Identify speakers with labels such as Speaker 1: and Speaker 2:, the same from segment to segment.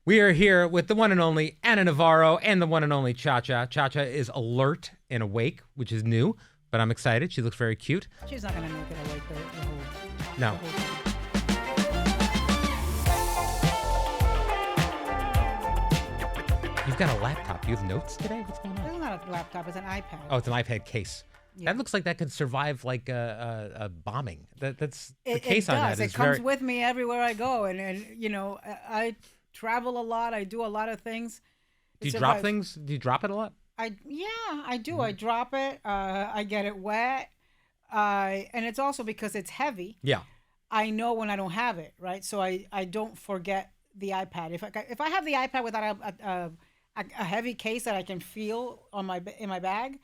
Speaker 1: We are here with the one and only Anna Navarro and the one and only Cha-Cha. Cha-Cha is alert and awake, which is new, but I'm excited. She looks very cute.
Speaker 2: She's not going to make it awake the whole
Speaker 1: No.
Speaker 2: the whole time.
Speaker 1: You've got a laptop. You have notes today? What's going on?
Speaker 2: It's not a laptop. It's an iPad.
Speaker 1: Oh, it's an iPad case.
Speaker 2: Yeah.
Speaker 1: That looks like that could survive like a bombing. That's the
Speaker 2: It
Speaker 1: case on
Speaker 2: does.
Speaker 1: that.
Speaker 2: It comes with me everywhere I go. And you know, I travel a lot. I do a lot of things.
Speaker 1: Do you drop things? Do you drop it a lot?
Speaker 2: I do. I drop it. I get it wet. And it's also because it's heavy.
Speaker 1: Yeah.
Speaker 2: I know when I don't have it, right? So I don't forget the iPad. If I have the iPad without a heavy case that I can feel in my bag,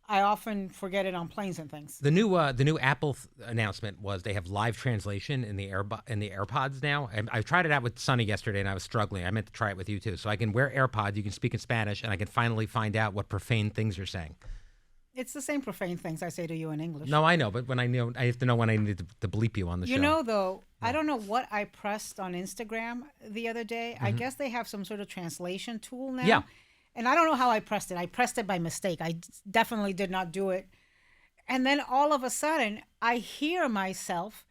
Speaker 2: I often forget it on planes and things.
Speaker 1: The new Apple announcement was they have live translation in the AirPods now. And I tried it out with Sonny yesterday, and I was struggling. I meant to try it with you too. So I can wear AirPods, you can speak in Spanish, and I can finally find out what profane things you're saying.
Speaker 2: It's the same profane things I say to you in English.
Speaker 1: No, I know, but when I have to know when I need to bleep you on the show.
Speaker 2: You know, though, I don't know what I pressed on Instagram the other day. I guess they have some sort of translation tool now.
Speaker 1: Yeah.
Speaker 2: And I don't know how I pressed it. I pressed it by mistake. I definitely did not do it. And then all of a sudden, I hear myself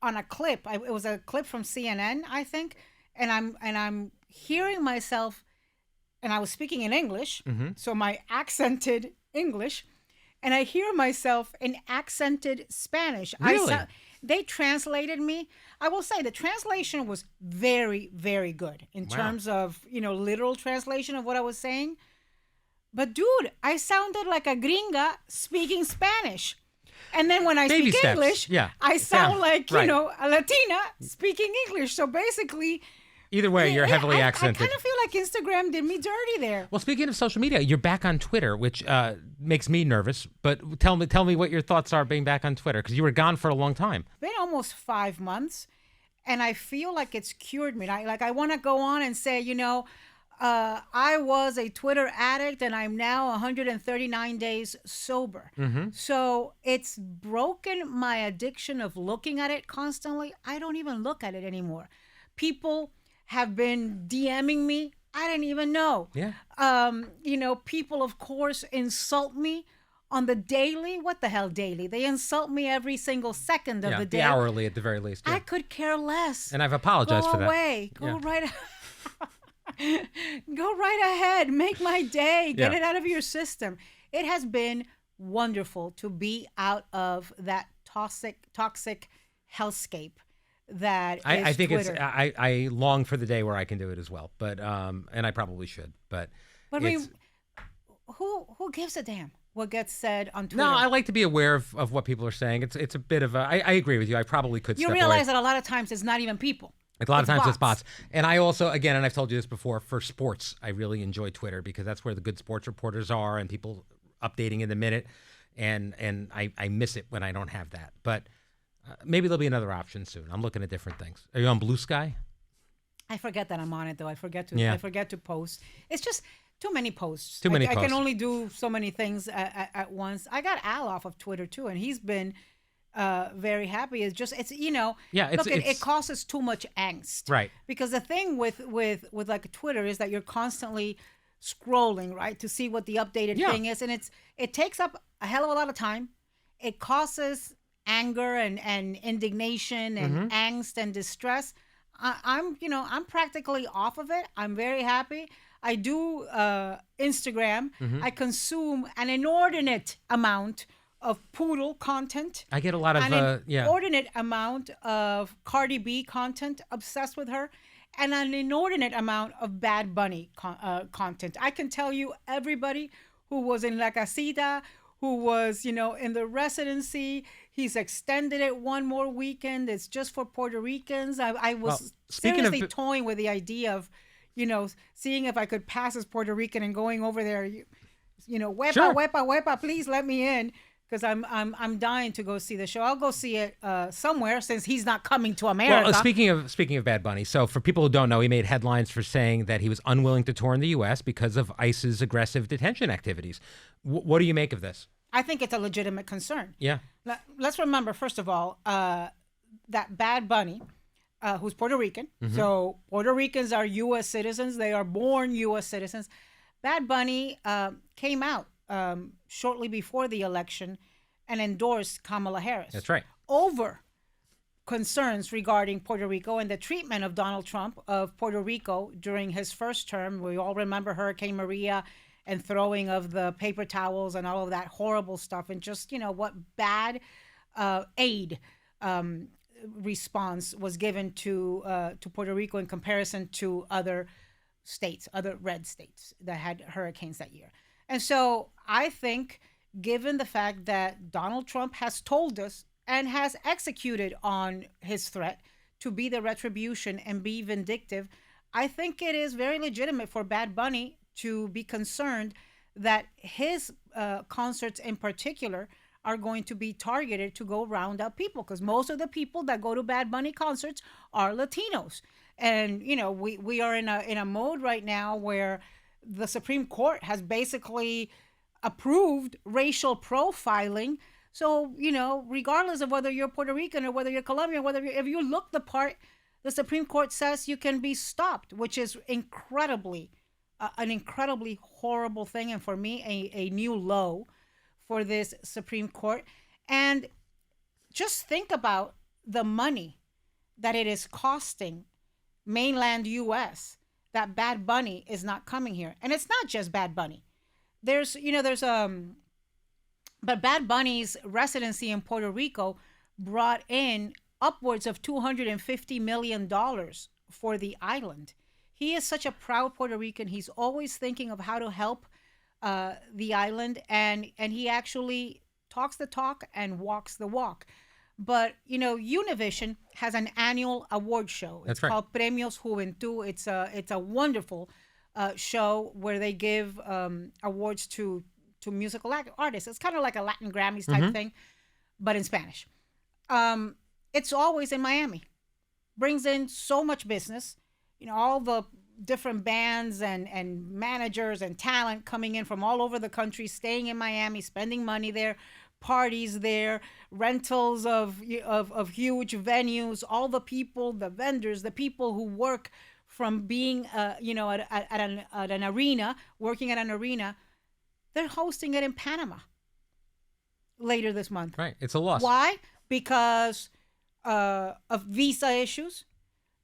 Speaker 2: on a clip. It was a clip from CNN, I think. And I'm hearing myself, and I was speaking in English, so my accented English, and I hear myself in accented Spanish.
Speaker 1: Really?
Speaker 2: They translated me. I will say the translation was very, very good in terms of, literal translation of what I was saying. But dude, I sounded like a gringa speaking Spanish. And then when I
Speaker 1: Baby
Speaker 2: speak
Speaker 1: steps.
Speaker 2: English,
Speaker 1: Yeah.
Speaker 2: I sound like,
Speaker 1: right.
Speaker 2: a Latina speaking English. So basically,
Speaker 1: Either way, you're heavily accented.
Speaker 2: I kind of feel like Instagram did me dirty there.
Speaker 1: Well, speaking of social media, you're back on Twitter, which makes me nervous. But tell me what your thoughts are being back on Twitter, because you were gone for a long time.
Speaker 2: It's been almost 5 months, and I feel like it's cured me. I want to go on and say, I was a Twitter addict, and I'm now 139 days sober. So it's broken my addiction of looking at it constantly. I don't even look at it anymore. People have been DMing me. I didn't even know.
Speaker 1: Yeah.
Speaker 2: People, of course, insult me on the daily. What the hell daily? They insult me every single second of the day.
Speaker 1: The hourly at the very least. Yeah.
Speaker 2: I could care less.
Speaker 1: And I've apologized for that.
Speaker 2: Go away. Go right ahead. Make my day. Get it out of your system. It has been wonderful to be out of that toxic hellscape. I think
Speaker 1: Twitter.
Speaker 2: It's
Speaker 1: I long for the day where I can do it as well, but and I probably should, but
Speaker 2: I mean, who gives a damn what gets said on Twitter?
Speaker 1: No, I like to be aware of what people are saying. It's a bit of a I agree with you. I probably could.
Speaker 2: You realize that a lot of times it's not even people.
Speaker 1: A lot of times it's bots. And I also, again, and I've told you this before, for sports, I really enjoy Twitter because that's where the good sports reporters are and people updating in the minute, and I miss it when I don't have that, but. Maybe there'll be another option soon. I'm looking at different things. Are you on Blue Sky?
Speaker 2: I forget that I'm on it though. I forget to post. It's just too many posts. I can only do so many things at once. I got Al off of Twitter too, and he's been very happy. It causes too much angst.
Speaker 1: Right.
Speaker 2: Because the thing with like Twitter is that you're constantly scrolling, right, to see what the updated thing is, and it takes up a hell of a lot of time. It causes anger and indignation and angst and distress. I'm practically off of it. I'm very happy. I do Instagram. I consume an inordinate amount of poodle content.
Speaker 1: I get a lot of
Speaker 2: an inordinate amount of Cardi B content. Obsessed with her. And an inordinate amount of Bad Bunny content. I can tell you everybody who was in La Casita, who was, in the residency. He's extended it one more weekend. It's just for Puerto Ricans. I was seriously toying with the idea of, seeing if I could pass as Puerto Rican and going over there, wepa,
Speaker 1: sure.
Speaker 2: wepa, please let me in. Because I'm dying to go see the show. I'll go see it somewhere since he's not coming to America.
Speaker 1: Well, speaking of Bad Bunny, so for people who don't know, he made headlines for saying that he was unwilling to tour in the U.S. because of ICE's aggressive detention activities. What do you make of this?
Speaker 2: I think it's a legitimate concern.
Speaker 1: Yeah.
Speaker 2: Let's remember, first of all, that Bad Bunny who's Puerto Rican. So Puerto Ricans are U.S. citizens. They are born U.S. citizens. Bad Bunny came out shortly before the election and endorsed Kamala Harris.
Speaker 1: That's right.
Speaker 2: Over concerns regarding Puerto Rico and the treatment of Donald Trump of Puerto Rico during his first term. We all remember Hurricane Maria and throwing of the paper towels and all of that horrible stuff, and just, what bad aid response was given to Puerto Rico in comparison to other states, other red states that had hurricanes that year. And so I think, given the fact that Donald Trump has told us and has executed on his threat to be the retribution and be vindictive, I think it is very legitimate for Bad Bunny to be concerned that his concerts in particular are going to be targeted to go round up people, because most of the people that go to Bad Bunny concerts are Latinos. And, we are in a mode right now where the Supreme Court has basically approved racial profiling. So, regardless of whether you're Puerto Rican or whether you're Colombian, if you look the part, the Supreme Court says you can be stopped, which is an incredibly horrible thing. And for me, a new low for this Supreme Court. And just think about the money that it is costing mainland U.S. that Bad Bunny is not coming here. And it's not just Bad Bunny. But Bad Bunny's residency in Puerto Rico brought in upwards of $250 million for the island. He is such a proud Puerto Rican. He's always thinking of how to help the island, and he actually talks the talk and walks the walk. But Univision has an annual award show. It's called Premios Juventud. It's a wonderful show where they give awards to musical artists. It's kind of like a Latin Grammys type thing, but in Spanish. It's always in Miami. Brings in so much business. All the different bands and managers and talent coming in from all over the country, staying in Miami, spending money there, parties there, rentals of huge venues, all the people, the vendors, the people who work from being at an arena, working at an arena. They're hosting it in Panama later this month.
Speaker 1: Right. It's a loss.
Speaker 2: Why? Because of visa issues,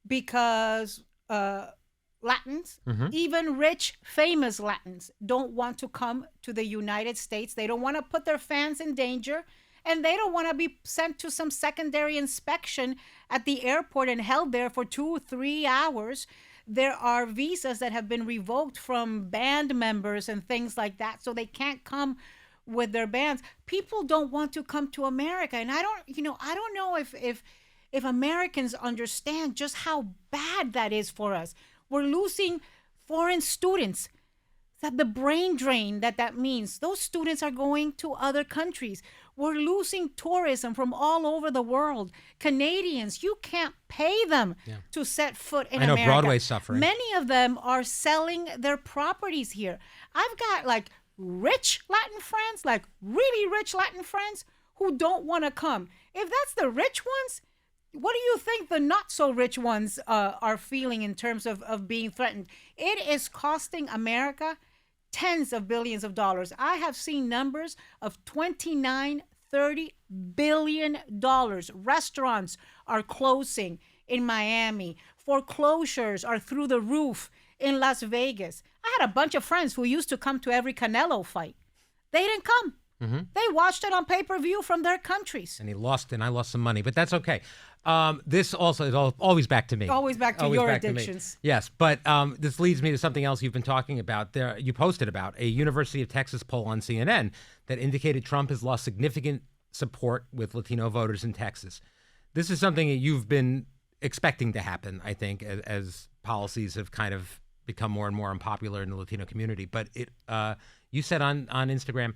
Speaker 2: because Latins, even rich, famous Latins, don't want to come to the United States. They don't want to put their fans in danger, and they don't want to be sent to some secondary inspection at the airport and held there for 2-3 hours. There are visas that have been revoked from band members and things like that, so they can't come with their bands. People don't want to come to America, and I don't know if Americans understand just how bad that is for us. We're losing foreign students. That the brain drain that means. Those students are going to other countries. We're losing tourism from all over the world. Canadians, you can't pay them to set foot in America.
Speaker 1: I know Broadway's suffering.
Speaker 2: Many of them are selling their properties here. I've got rich Latin friends, really rich Latin friends who don't want to come. If that's the rich ones, what do you think the not so rich ones are feeling in terms of being threatened? It is costing America tens of billions of dollars. I have seen numbers of $29-30 billion. Restaurants are closing in Miami. Foreclosures are through the roof in Las Vegas. I had a bunch of friends who used to come to every Canelo fight. They didn't come. They watched it on pay-per-view from their countries.
Speaker 1: And I lost some money, but that's okay. This also is always back to me.
Speaker 2: Always back to your addictions.
Speaker 1: Yes, but this leads me to something else you've been talking about. You posted about a University of Texas poll on CNN that indicated Trump has lost significant support with Latino voters in Texas. This is something that you've been expecting to happen, I think, as policies have kind of become more and more unpopular in the Latino community. But you said on Instagram,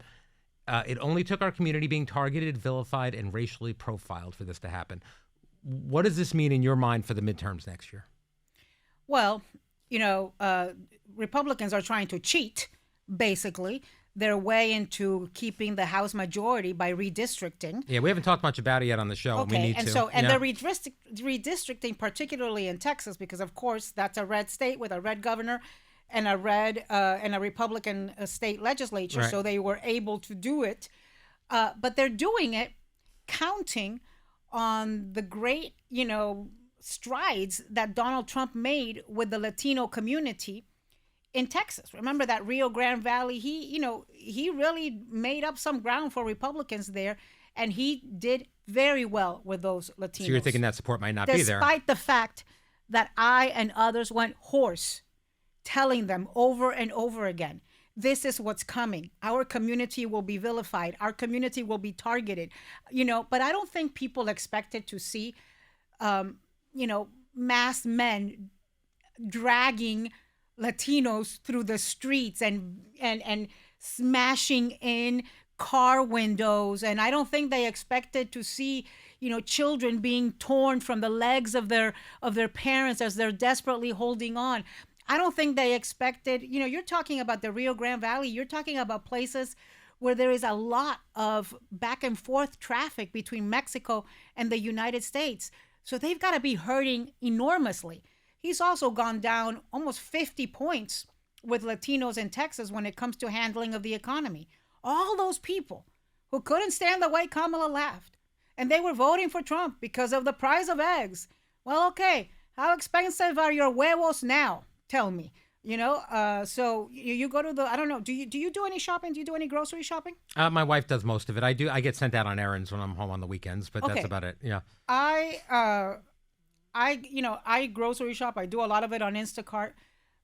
Speaker 1: it only took our community being targeted, vilified, and racially profiled for this to happen. What does this mean in your mind for the midterms next year?
Speaker 2: Well, Republicans are trying to cheat, basically. their way into keeping the House majority by redistricting.
Speaker 1: Yeah, we haven't talked much about it yet on the show. And we need
Speaker 2: and
Speaker 1: to.
Speaker 2: so
Speaker 1: Yeah.
Speaker 2: they're redistricting, particularly in Texas, because of course that's a red state with a red governor and a Republican state legislature.
Speaker 1: Right.
Speaker 2: So they were able to do it, but they're doing it counting on the great, strides that Donald Trump made with the Latino community in Texas. Remember that Rio Grande Valley, he really made up some ground for Republicans there, and he did very well with those Latinos.
Speaker 1: So you're thinking that support might not be there.
Speaker 2: Despite the fact that I and others went hoarse telling them over and over again, this is what's coming. Our community will be vilified. Our community will be targeted. But I don't think people expected to see, masked men dragging Latinos through the streets and smashing in car windows. And I don't think they expected to see, children being torn from the legs of their parents as they're desperately holding on. I don't think they expected, you're talking about the Rio Grande Valley. You're talking about places where there is a lot of back and forth traffic between Mexico and the United States. So they've got to be hurting enormously. He's also gone down almost 50 points with Latinos in Texas when it comes to handling of the economy. All those people who couldn't stand the way Kamala laughed, and they were voting for Trump because of the price of eggs. Well, okay, how expensive are your huevos now? Tell me. So you go to I don't know, do you do any shopping? Do you do any grocery shopping?
Speaker 1: My wife does most of it. I get sent out on errands when I'm home on the weekends, but that's about it. Yeah.
Speaker 2: I grocery shop. I do a lot of it on Instacart,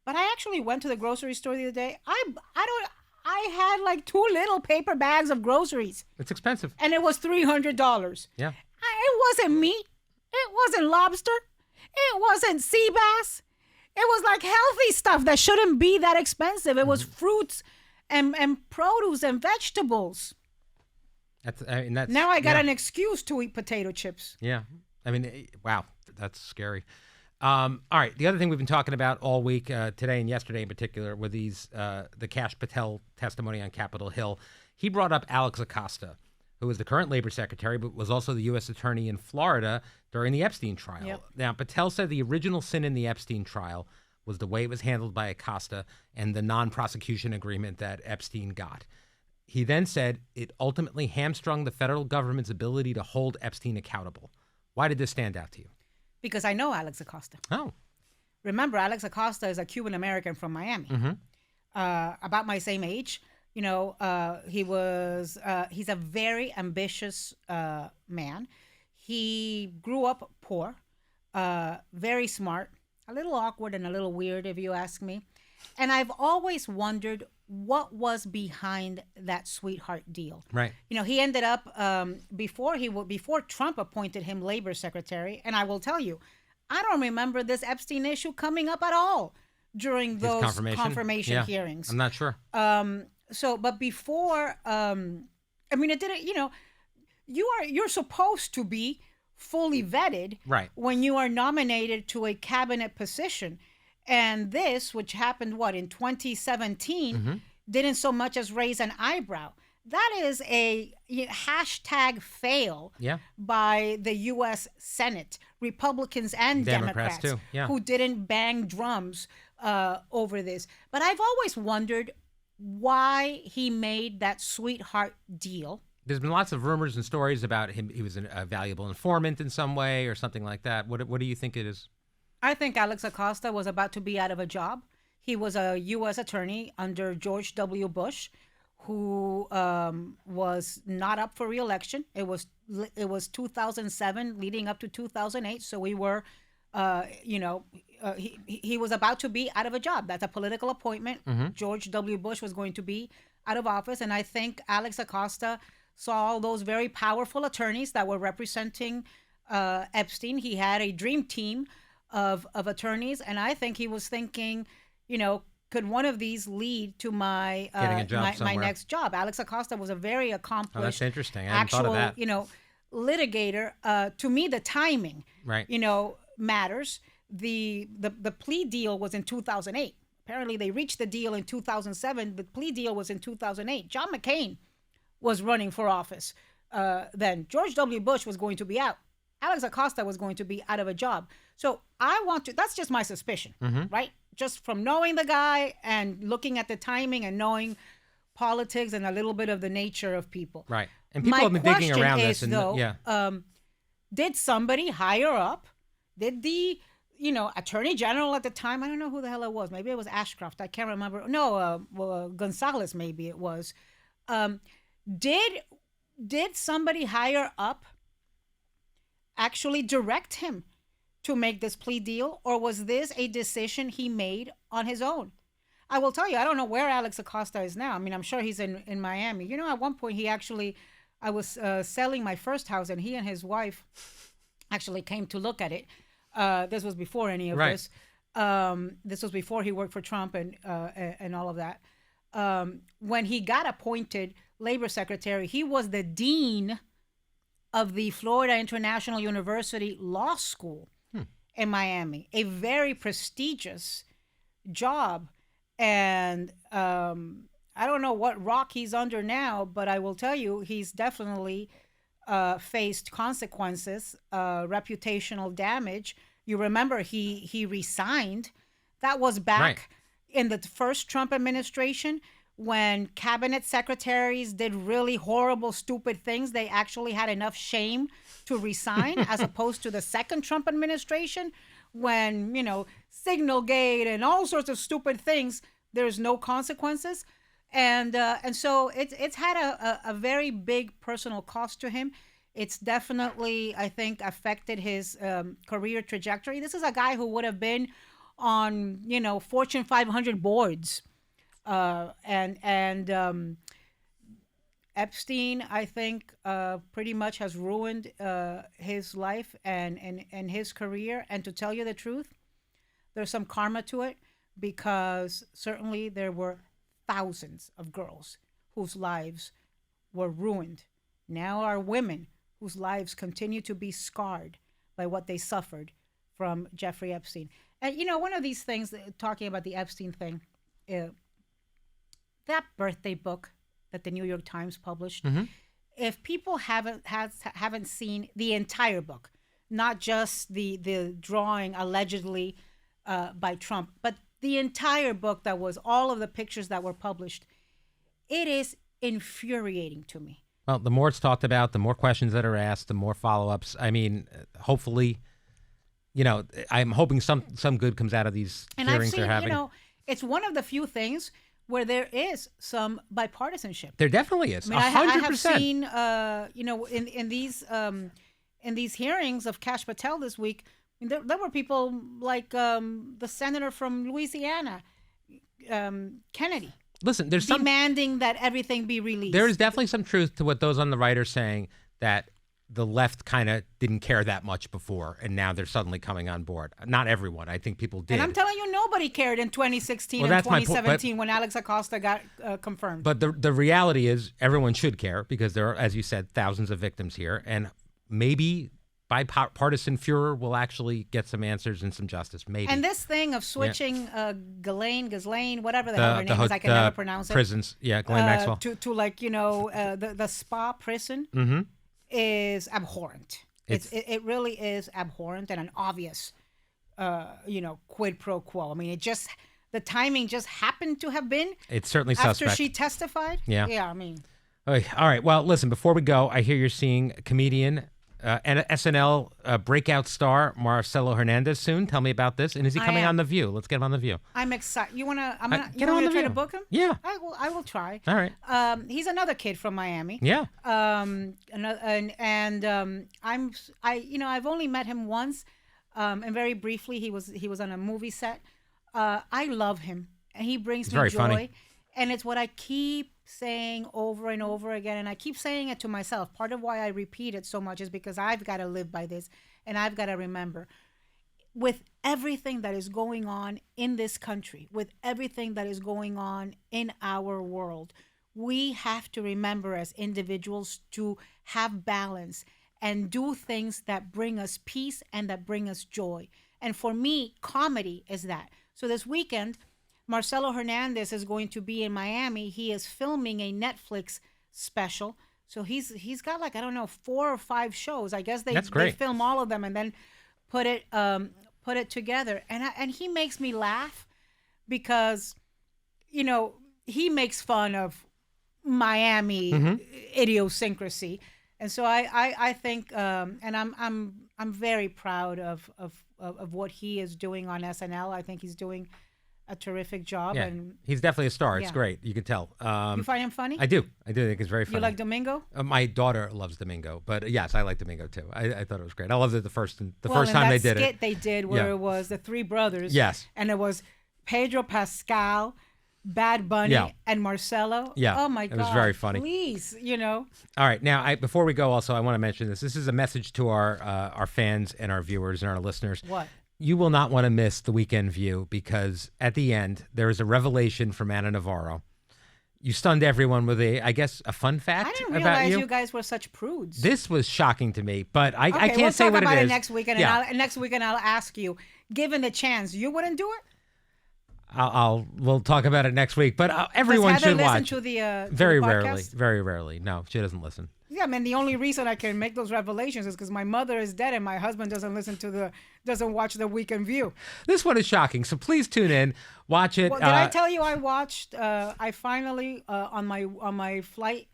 Speaker 2: but I actually went to the grocery store the other day. I had like 2 little paper bags of groceries.
Speaker 1: It's expensive.
Speaker 2: And it was $300.
Speaker 1: Yeah.
Speaker 2: It wasn't meat. It wasn't lobster. It wasn't sea bass. It was like healthy stuff that shouldn't be that expensive. It was fruits and produce and vegetables.
Speaker 1: That's
Speaker 2: now I got an excuse to eat potato chips.
Speaker 1: Yeah. Wow, that's scary. All right. The other thing we've been talking about all week, today and yesterday in particular, were the Kash Patel testimony on Capitol Hill. He brought up Alex Acosta, who is the current labor secretary, but was also the U.S. attorney in Florida during the Epstein trial.
Speaker 2: Yep.
Speaker 1: Now, Patel said the original sin in the Epstein trial was the way it was handled by Acosta and the non-prosecution agreement that Epstein got. He then said it ultimately hamstrung the federal government's ability to hold Epstein accountable. Why did this stand out to you?
Speaker 2: Because I know Alex Acosta.
Speaker 1: Oh.
Speaker 2: Remember, Alex Acosta is a Cuban American from Miami, about my same age. He's a very ambitious man. He grew up poor, very smart, a little awkward and a little weird, if you ask me. And I've always wondered what was behind that sweetheart deal.
Speaker 1: Right.
Speaker 2: He ended up before Trump appointed him labor secretary. And I will tell you, I don't remember this Epstein issue coming up at all during those confirmation hearings.
Speaker 1: I'm not sure.
Speaker 2: But before, it didn't. You're supposed to be fully vetted,
Speaker 1: right,
Speaker 2: when you are nominated to a cabinet position. And this, which happened, in 2017, didn't so much as raise an eyebrow. That is a hashtag fail by the U.S. Senate, Republicans and Democrats
Speaker 1: too. Yeah.
Speaker 2: who didn't bang drums over this. But I've always wondered why he made that sweetheart deal.
Speaker 1: There's been lots of rumors and stories about him. He was a valuable informant in some way or something like that. What do you think it is?
Speaker 2: I think Alex Acosta was about to be out of a job. He was a U.S. attorney under George W. Bush, who was not up for re-election. It was 2007 leading up to 2008. So we were, he was about to be out of a job. That's a political appointment. George W. Bush was going to be out of office. And I think Alex Acosta saw all those very powerful attorneys that were representing Epstein. He had a dream team of attorneys. And I think he was thinking, could one of these lead to my my next job? Alex Acosta was a very accomplished,
Speaker 1: that's interesting. I hadn't thought of that.
Speaker 2: Litigator. To me, the timing,
Speaker 1: right,
Speaker 2: matters. The plea deal was in 2008. apparently they reached the deal in 2007. The plea deal was in 2008. John McCain was running for office. Then George W. Bush was going to be out. Alex Acosta was going to be out of a job. So that's just my suspicion, right? Just from knowing the guy and looking at the timing and knowing politics and a little bit of the nature of people.
Speaker 1: Right. And people have been digging around this.
Speaker 2: Did somebody higher up? Did the Attorney General at the time, I don't know who the hell it was. Maybe it was Ashcroft. I can't remember. No, Gonzalez, maybe it was. Did somebody higher up actually direct him to make this plea deal, or was this a decision he made on his own? I will tell you, I don't know where Alex Acosta is now. I mean, I'm sure he's in Miami. At one point I was selling my first house, and he and his wife actually came to look at it. This was before any of this. This was before he worked for Trump and all of that. When he got appointed labor secretary, he was the dean of the Florida International University Law School in Miami, a very prestigious job. And I don't know what rock he's under now, but I will tell you, he's definitely faced consequences, reputational damage. You remember he resigned. That was back in the first Trump administration, when cabinet secretaries did really horrible, stupid things. They actually had enough shame to resign, as opposed to the second Trump administration, when, Signalgate and all sorts of stupid things, there's no consequences. And so it's had a very big personal cost to him. It's definitely, I think, affected his career trajectory. This is a guy who would have been on, Fortune 500 boards. And Epstein, I think, pretty much has ruined his life and his career. And to tell you the truth, there's some karma to it, because certainly there were thousands of girls whose lives were ruined. Now are women whose lives continue to be scarred by what they suffered from Jeffrey Epstein. And, one of these things, talking about the Epstein thing, that birthday book that the New York Times published, if people haven't seen the entire book, not just the drawing allegedly by Trump, but the entire book, that was all of the pictures that were published, it is infuriating to me.
Speaker 1: Well, the more it's talked about, the more questions that are asked, the more follow-ups. I mean, hopefully, I'm hoping some good comes out of these hearings they're having.
Speaker 2: It's one of the few things where there is some bipartisanship.
Speaker 1: There definitely is. 100%.
Speaker 2: I have seen, in these hearings of Kash Patel this week, there were people like the senator from Louisiana, Kennedy.
Speaker 1: Listen, there's
Speaker 2: demanding that everything be released.
Speaker 1: There is definitely some truth to what those on the right are saying, that the left kind of didn't care that much before, and now they're suddenly coming on board. Not everyone. I think people did.
Speaker 2: And I'm telling you, nobody cared in 2016 and 2017 when Alex Acosta got confirmed.
Speaker 1: But the reality is, everyone should care, because there are, as you said, thousands of victims here, and maybe bipartisan furor will actually get some answers and some justice. Maybe.
Speaker 2: And this thing of switching Ghislaine, whatever the hell her name is, I can never pronounce it.
Speaker 1: Prisons, Ghislaine Maxwell.
Speaker 2: To the spa prison is abhorrent. It really is abhorrent, and an obvious, quid pro quo. I mean, the timing just happened to have been.
Speaker 1: It's certainly
Speaker 2: after
Speaker 1: suspect.
Speaker 2: she testified.
Speaker 1: Yeah.
Speaker 2: Yeah, I mean.
Speaker 1: All right. Well, listen, before we go, I hear you're seeing comedian and SNL breakout star Marcelo Hernandez soon. Tell me about this. And is he coming on The View? Let's get him on The View.
Speaker 2: I'm excited. You want to try to book him?
Speaker 1: Yeah.
Speaker 2: I will try.
Speaker 1: All right.
Speaker 2: He's another kid from Miami.
Speaker 1: Yeah.
Speaker 2: I've only met him once, and very briefly. He was on a movie set. I love him, and he brings me joy.
Speaker 1: Funny.
Speaker 2: And it's what I keep saying over and over again, and I keep saying it to myself. Part of why I repeat it so much is because I've got to live by this, and I've got to remember, with everything that is going on in this country, with everything that is going on in our world, we have to remember as individuals to have balance and do things that bring us peace and that bring us joy. And for me, comedy is that. So this weekend, Marcelo Hernandez is going to be in Miami. He is filming a Netflix special. So he's got like, I don't know, 4 or 5 shows. I guess
Speaker 1: That's
Speaker 2: they
Speaker 1: great.
Speaker 2: film all of them and then put it together. And he makes me laugh because, he makes fun of Miami idiosyncrasy. And so I think, and I'm very proud of what he is doing on SNL. I think he's doing a terrific job.
Speaker 1: Yeah,
Speaker 2: And
Speaker 1: he's definitely a star. It's
Speaker 2: Yeah.
Speaker 1: great. You can tell.
Speaker 2: you find him funny?
Speaker 1: I do. I do think it's very funny.
Speaker 2: You like Domingo?
Speaker 1: My daughter loves Domingo, but yes, I like Domingo too. I thought it was great. I loved it the first
Speaker 2: Well,
Speaker 1: first
Speaker 2: and
Speaker 1: time they
Speaker 2: that
Speaker 1: did
Speaker 2: skit
Speaker 1: it.
Speaker 2: they did where
Speaker 1: Yeah.
Speaker 2: it was the 3 brothers.
Speaker 1: Yes.
Speaker 2: And it was Pedro Pascal, Bad Bunny,
Speaker 1: Yeah.
Speaker 2: and Marcelo.
Speaker 1: Yeah,
Speaker 2: Oh my
Speaker 1: it
Speaker 2: God.
Speaker 1: was very funny.
Speaker 2: Please,
Speaker 1: All right, now before we go, also I want to mention this. This is a message to our fans and our viewers and our listeners.
Speaker 2: What?
Speaker 1: You will not want to miss the Weekend View because at the end there is a revelation from Anna Navarro. You stunned everyone with a fun fact
Speaker 2: I didn't
Speaker 1: about
Speaker 2: realize
Speaker 1: you.
Speaker 2: you guys were such prudes.
Speaker 1: This was shocking to me, but I
Speaker 2: Okay,
Speaker 1: can't
Speaker 2: we'll
Speaker 1: say
Speaker 2: talk
Speaker 1: what
Speaker 2: about
Speaker 1: it
Speaker 2: it
Speaker 1: is.
Speaker 2: next weekend.
Speaker 1: Yeah.
Speaker 2: And next weekend I'll ask you, given the chance, you wouldn't do it?
Speaker 1: We'll talk about it next week. But everyone
Speaker 2: Does Heather
Speaker 1: should
Speaker 2: listen
Speaker 1: watch.
Speaker 2: to the
Speaker 1: Very
Speaker 2: to the
Speaker 1: rarely,
Speaker 2: podcast?
Speaker 1: very rarely. No, she doesn't listen.
Speaker 2: Yeah, I mean, the only reason I can make those revelations is because my mother is dead and my husband doesn't watch the Weekend View.
Speaker 1: This one is shocking, so please tune in, watch it.
Speaker 2: Well, did I tell you I watched? I finally on my flight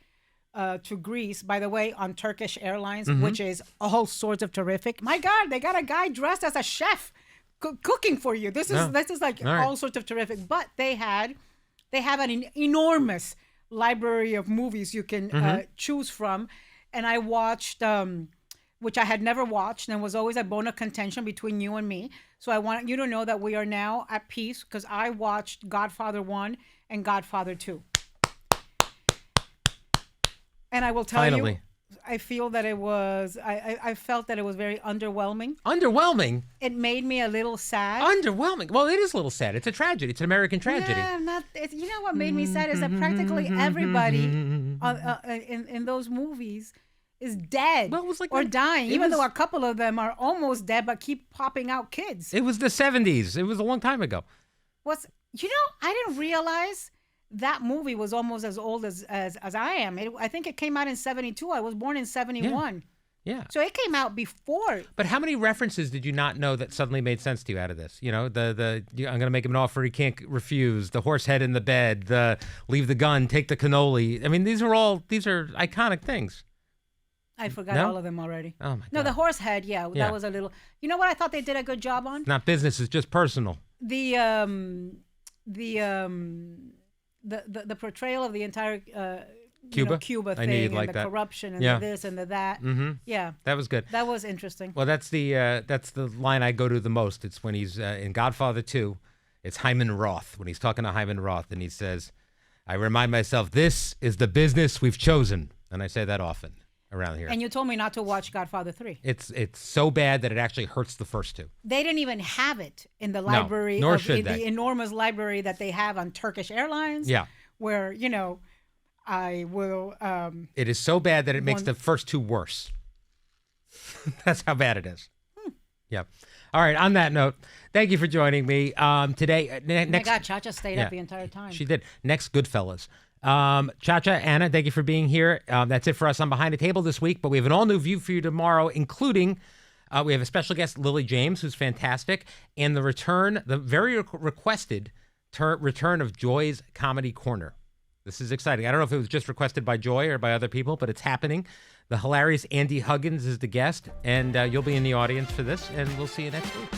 Speaker 2: to Greece. By the way, on Turkish Airlines,
Speaker 1: Mm-hmm.
Speaker 2: which is all sorts of terrific. My God, they got a guy dressed as a chef cooking for you. This is like
Speaker 1: All right.
Speaker 2: all sorts of terrific. But they have an enormous library of movies you can
Speaker 1: Mm-hmm.
Speaker 2: choose from, and I watched. Which I had never watched and was always a bone of contention between you and me. So I want you to know that we are now at peace because I watched Godfather 1 and Godfather 2. And I will tell
Speaker 1: Finally.
Speaker 2: you, I feel that I felt that it was very underwhelming.
Speaker 1: Underwhelming.
Speaker 2: It made me a little sad.
Speaker 1: Underwhelming. Well, it is a little sad. It's a tragedy. It's an American tragedy.
Speaker 2: Yeah, you know what made me sad is that practically everybody in those movies is dead
Speaker 1: Well, it was like
Speaker 2: or
Speaker 1: that-
Speaker 2: dying,
Speaker 1: it
Speaker 2: even
Speaker 1: was-
Speaker 2: though a couple of them are almost dead but keep popping out kids.
Speaker 1: It was the 70s. It was a long time ago.
Speaker 2: I didn't realize that movie was almost as old as I am. I think it came out in 72. I was born in 71.
Speaker 1: Yeah.
Speaker 2: So it came out before.
Speaker 1: But how many references did you not know that suddenly made sense to you out of this? You know, I'm going to make him an offer he can't refuse. The horse head in the bed. The leave the gun, take the cannoli. I mean, these are iconic things.
Speaker 2: I forgot
Speaker 1: No?
Speaker 2: all of them already.
Speaker 1: Oh my
Speaker 2: No,
Speaker 1: God.
Speaker 2: the horse head. Yeah,
Speaker 1: Yeah.
Speaker 2: that was a little. You know what I thought they did a good job on?
Speaker 1: Not business. It's just personal.
Speaker 2: The portrayal of the entire
Speaker 1: Cuba?
Speaker 2: Cuba
Speaker 1: I
Speaker 2: thing
Speaker 1: knew you'd
Speaker 2: and
Speaker 1: like
Speaker 2: the
Speaker 1: that.
Speaker 2: corruption and
Speaker 1: Yeah.
Speaker 2: the this and the that.
Speaker 1: Mm-hmm.
Speaker 2: Yeah,
Speaker 1: That was good.
Speaker 2: that was interesting.
Speaker 1: Well, that's the line I go to the most. It's when he's in Godfather 2. It's Hyman Roth when he's talking to Hyman Roth, and he says, "I remind myself, this is the business we've chosen," and I say that often around here.
Speaker 2: And you told me not to watch Godfather 3.
Speaker 1: It's so bad that it actually hurts the first 2.
Speaker 2: They didn't even have it in the library,
Speaker 1: nor should
Speaker 2: the
Speaker 1: they.
Speaker 2: enormous library that they have on Turkish Airlines.
Speaker 1: Yeah.
Speaker 2: Where, I will.
Speaker 1: It is so bad that it makes
Speaker 2: One-
Speaker 1: the first 2 worse. That's how bad it is. Yeah. All right. On that note, thank you for joining me today.
Speaker 2: Oh my
Speaker 1: Next,
Speaker 2: God, Chacha stayed
Speaker 1: Yeah.
Speaker 2: up the entire time.
Speaker 1: she did. Next, Goodfellas. Chacha, Anna, thank you for being here. That's it for us on Behind the Table this week, but we have an all-new view for you tomorrow, including we have a special guest, Lily James, who's fantastic, and the very requested return of Joy's Comedy Corner. This is exciting. I don't know if it was just requested by Joy or by other people, but it's happening. The hilarious Andy Huggins is the guest, and you'll be in the audience for this, and we'll see you next week.